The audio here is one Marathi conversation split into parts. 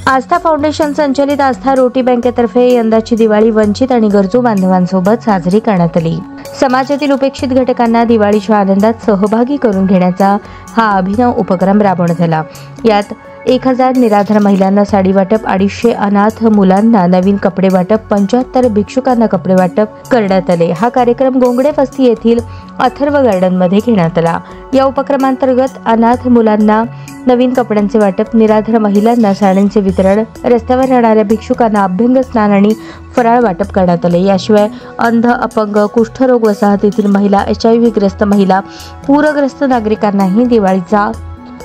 आस्था फाउंडेशन संचलित आस्था रोटी बँकेतर्फे यंदाची दिवाळी वंचित आणि गरजू बांधवांसोबत साजरी करण्यात आली। समाजातील उपेक्षित घटकांना दिवाळीच्या आनंदात सहभागी करून घेण्याचा हा अभिनव उपक्रम राबवण्यात आला। यात 1000 निराधार महिलांना साडी वाटप, 250 अनाथ मुलांना नवीन कपडे वाटप, 75 भिक्षुकांना कपडे वाटप करण्यात आले। हा कार्यक्रम गोंगडे वस्ती येथील अथर्व गार्डन मध्ये घेण्यात आला। या उपक्रमांतर्गत अनाथ मुलांना नवीन कपड्यांचे वाटप, निराधार महिलांना साड्यांचे वितरण, रस्त्यावर राहणाऱ्या भिक्षुकांना अभ्यंग स्नान आणि फराळ वाटप करण्यात आले। याशिवाय अंध, अपंग, कुष्ठरोग वसाहतीतील महिला, HIV ग्रस्त महिला, पूरग्रस्त नागरिकांनाही दिवाळीचा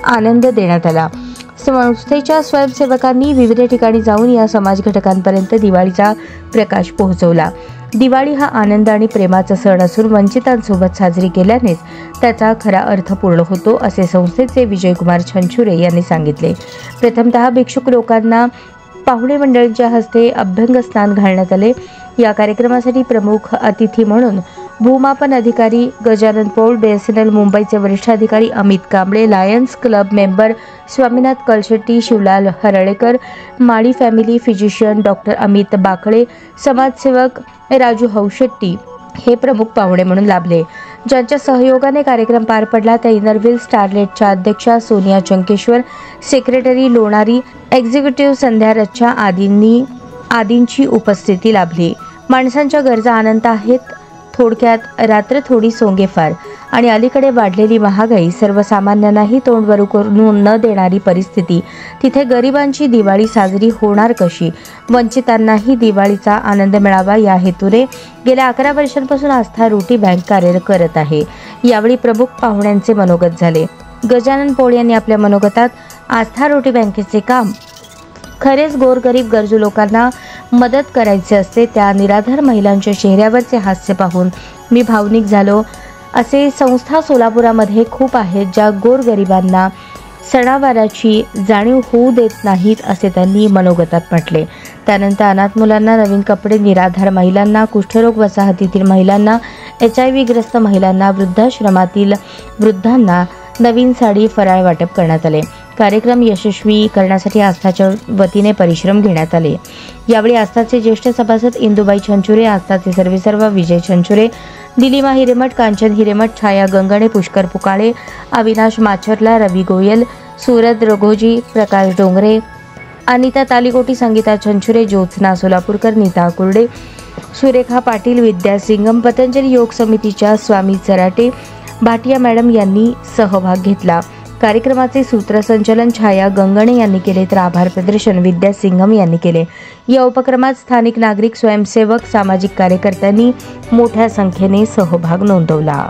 आनंद देण्यात आला। संस्थेच्या स्वयंसेवकांनी विविध ठिकाणी जाऊन या समाज घटकांपर्यंत दिवाळीचा प्रकाश पोहोचवला। दिवाळी हा आनंद आणि प्रेमाचा सण असून वंचितांसोबत साजरी केल्यानेच त्याचा खरा अर्थ पूर्ण होतो, असे संस्थेचे विजयकुमार छंचुरे यांनी सांगितले। प्रथमतः भिक्षुक लोकांना पाहुणे मंडळींच्या हस्ते अभ्यंग स्नान घालण्यात आले। या कार्यक्रमासाठी प्रमुख अतिथी म्हणून भूमापन अधिकारी गजानन पौळ, BSNL मुंबईचे वरिष्ठ अधिकारी Amit Kamble, Lions Club member Swaminath Kalshetti, Shivlal Harlekar, Mali family physician doctor Amit Bakale, समाजसेवक राजू हौशेट्टी हे प्रमुख पाहुणे म्हणून लाभले। ज्यांच्या सहयोगाने कार्यक्रम पार पडला त्या इनरव्हील स्टारलेटच्या अध्यक्षा सोनिया चंकेश्वर, सेक्रेटरी लोणारी, एक्झिक्युटिव्ह संध्या रच्चा आदींची उपस्थिती लाभली। माणसांच्या गरजा अनंत आहेत, थोडक्यात रात्र थोडी सोंगे फार आणि अलीकडे वाढलेली महागाई, सर्वसामान्यांनाही तोंडवर करून न देणारी परिस्थिती, तिथे गरिबांची दिवाळी साजरी होणार कशी? वंचितांनाही दिवाळीचा आनंद मिळावा या हेतूने गेल्या 11 वर्षांपासून आस्था रोटी बँक कार्य करत आहे। यावेळी प्रमुख पाहुण्यांचे मनोगत झाले। गजानन पौळ यांनी आपल्या मनोगतात आस्था रोटी बँकेचे काम खरेच गोरगरीब गरजू लोकांना मदत करायचे असते। त्या निराधार महिलांच्या चेहऱ्यावरचे हास्य पाहून मी भावनिक झालो। असे संस्था सोलापुरामध्ये खूप आहेत ज्या गोरगरिबांना सणावाराची जाणीव होऊ देत नाहीत, असे त्यांनी मनोगतात म्हटले। त्यानंतर अनाथ मुलांना नवीन कपडे, निराधार महिलांना, कुष्ठरोग वसाहतीतील महिलांना, HIV ग्रस्त महिलांना, वृद्धाश्रमातील वृद्धांना नवीन साडी, फराळ वाटप करण्यात आले। कार्यक्रम यशस्वी करण्यासाठी आस्थाच्या वतीने परिश्रम घेण्यात आले। यावेळी आस्थाचे ज्येष्ठ सभासद इंदुबाई छंचुरे, आस्थाचे सर्वेसर्वा विजय छंचुरे, निलिमा हिरेमठ, कांचन हिरेमठ, छाया गंगणे, पुष्कर पुकाळे, अविनाश माचरला, रवी गोयल, सूरज रघोजी, प्रकाश डोंगरे, अनिता तालिकोटी, संगीता छंचुरे, ज्योत्सना सोलापूरकर, नीता कुर्डे, सुरेखा पाटील, विद्या सिंगम, पतंजली योग समितीच्या स्वामी चराटे, भाटिया मॅडम यांनी सहभाग घेतला। कार्यक्रमाचे सूत्रसंचालन छाया गंगणे यांनी केले तर आभार प्रदर्शन विद्या सिंघम यांनी केले। या उपक्रमात स्थानिक नागरिक, स्वयंसेवक, सामाजिक कार्यकर्त्यांनी मोठ्या संख्येने सहभाग नोंदवला।